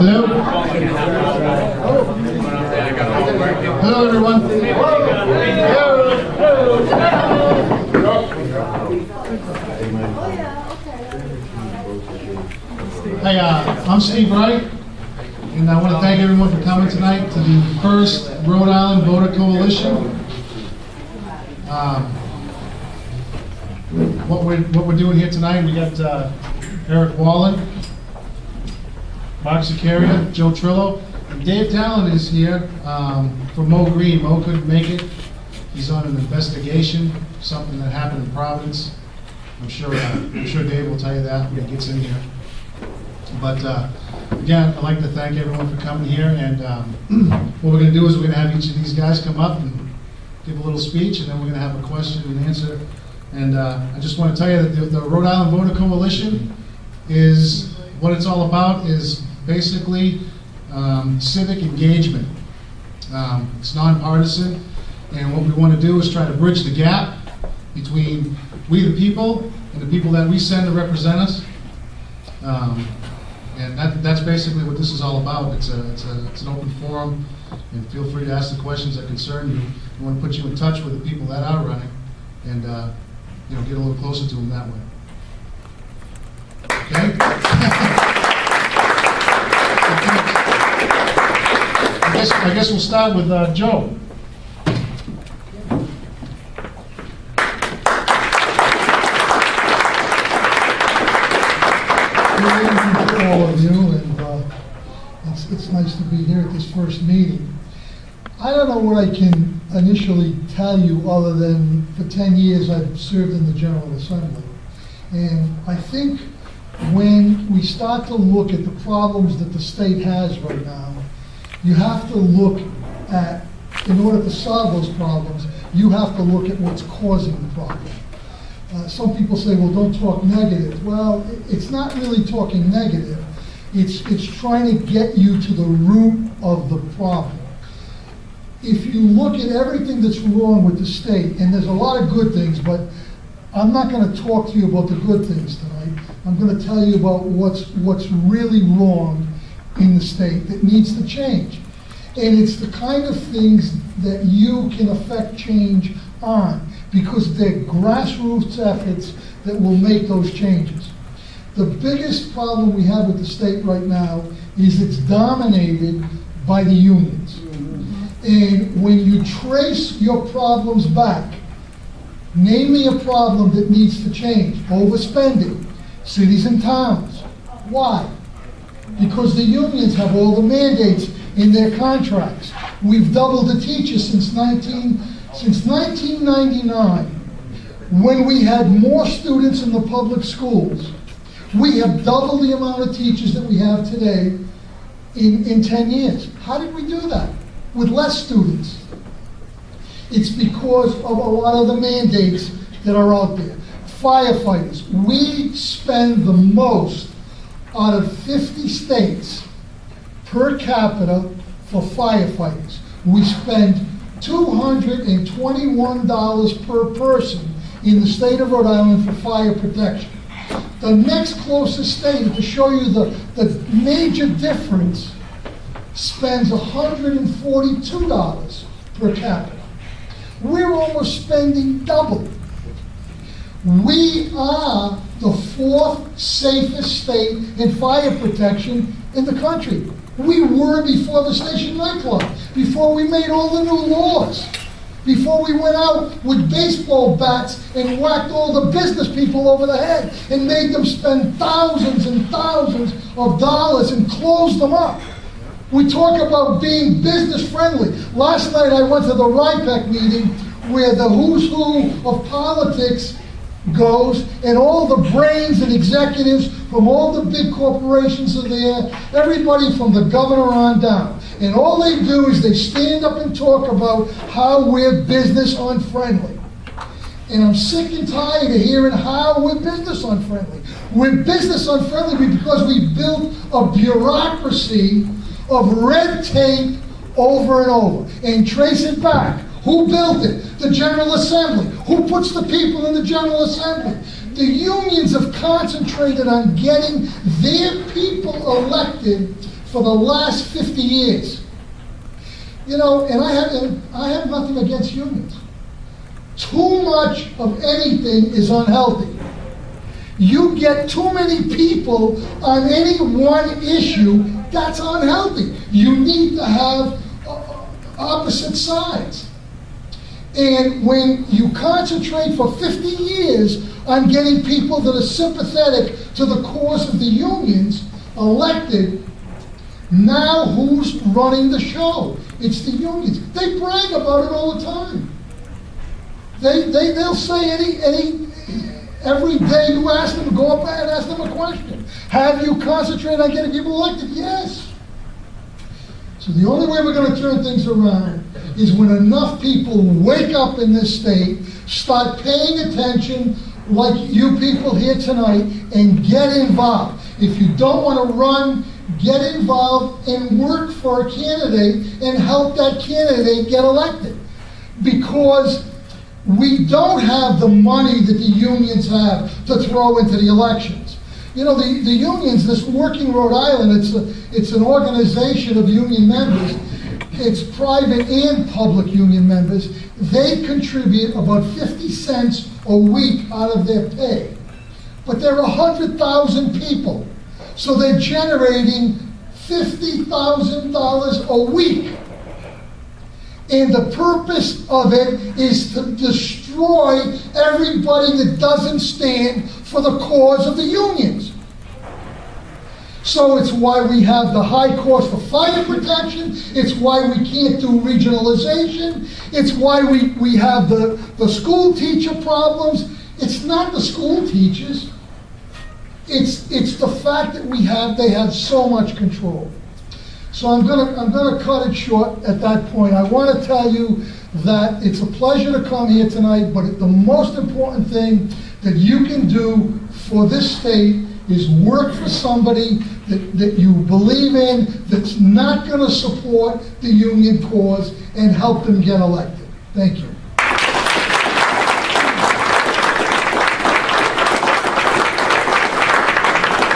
Hello? Hello, everyone. Hey, I'm Steve Wright, and I want to thank everyone for coming tonight to the first Rhode Island Voter Coalition. What we're doing here tonight, we got Eric Wallen, Mark Sicaria, Joe Trillo, and Dave Talon is here for Mo Green. Mo couldn't make it. He's on an investigation, something that happened in Providence. I'm sure Dave will tell you that when he gets in here. But again, I'd like to thank everyone for coming here. And what we're going to do is we're going to have each of these guys come up and give a little speech, and then we're going to have a question and answer. And I just want to tell you that the Rhode Island Voter Coalition is, what it's all about is basically civic engagement. It's nonpartisan, and what we want to do is try to bridge the gap between we the people and the people that we send to represent us. And that's basically what this is all about. It's an open forum, and feel free to ask the questions that concern you. We want to put you in touch with the people that are running, and get a little closer to them that way. Okay? I guess we'll start with Joe. Good evening to all of you, and it's nice to be here at this first meeting. I don't know what I can initially tell you other than for 10 years I've served in the General Assembly. And I think when we start to look at the problems that the state has right now, you have to look at, in order to solve those problems, you have to look at what's causing the problem. Some people say, well, don't talk negative. Well, it's not really talking negative. It's trying to get you to the root of the problem. If you look at everything that's wrong with the state, and there's a lot of good things, but I'm not going to talk to you about the good things tonight. I'm going to tell you about what's really wrong in the state that needs to change. And it's the kind of things that you can affect change on, because they're grassroots efforts that will make those changes. The biggest problem we have with the state right now is it's dominated by the unions. And when you trace your problems back, name me a problem that needs to change. Overspending, cities and towns. Why? Because the unions have all the mandates in their contracts. We've doubled the teachers since 1999, when we had more students in the public schools. We have doubled the amount of teachers that we have today in 10 years. How did we do that? With less students. It's because of a lot of the mandates that are out there. Firefighters, we spend the most out of 50 states per capita for firefighters. We spend $221 per person in the state of Rhode Island for fire protection. The next closest state, to show you the major difference, spends $142 per capita. We're almost spending double. We are the fourth safest state in fire protection in the country. We were before the Station nightclub, before we made all the new laws, before we went out with baseball bats and whacked all the business people over the head and made them spend thousands and thousands of dollars and closed them up. We talk about being business friendly. Last night I went to the RIPEC meeting where the who's who of politics goes, and all the brains and executives from all the big corporations are there, everybody from the governor on down. And all they do is they stand up and talk about how we're business unfriendly. And I'm sick and tired of hearing how we're business unfriendly. We're business unfriendly because we built a bureaucracy of red tape, over and over, and trace it back. Who built it? The General Assembly. Who puts the people in the General Assembly? The unions have concentrated on getting their people elected for the last 50 years. You know, and I have nothing against unions. Too much of anything is unhealthy. You get too many people on any one issue, that's unhealthy. You need to have opposite sides. And when you concentrate for 50 years on getting people that are sympathetic to the cause of the unions elected, now who's running the show? It's the unions. They brag about it all the time. They'll say every day you ask them, go up and ask them a question. Have you concentrated on getting people elected? Yes. So the only way we're going to turn things around is when enough people wake up in this state, start paying attention like you people here tonight, and get involved. If you don't want to run, get involved and work for a candidate and help that candidate get elected. Because we don't have the money that the unions have to throw into the elections. You know, the unions, this Working Rhode Island, it's an organization of union members. It's private and public union members. They contribute about 50 cents a week out of their pay. But there are 100,000 people. So they're generating $50,000 a week. And the purpose of it is to destroy everybody that doesn't stand for the cause of the unions. So it's why we have the high cost for fire protection. It's why we can't do regionalization. It's why we have the school teacher problems. It's not the school teachers. It's the fact that they have so much control. So I'm gonna cut it short at that point. I want to tell you that it's a pleasure to come here tonight, but the most important thing that you can do for this state is work for somebody that you believe in, that's not going to support the union cause, and help them get elected. Thank you.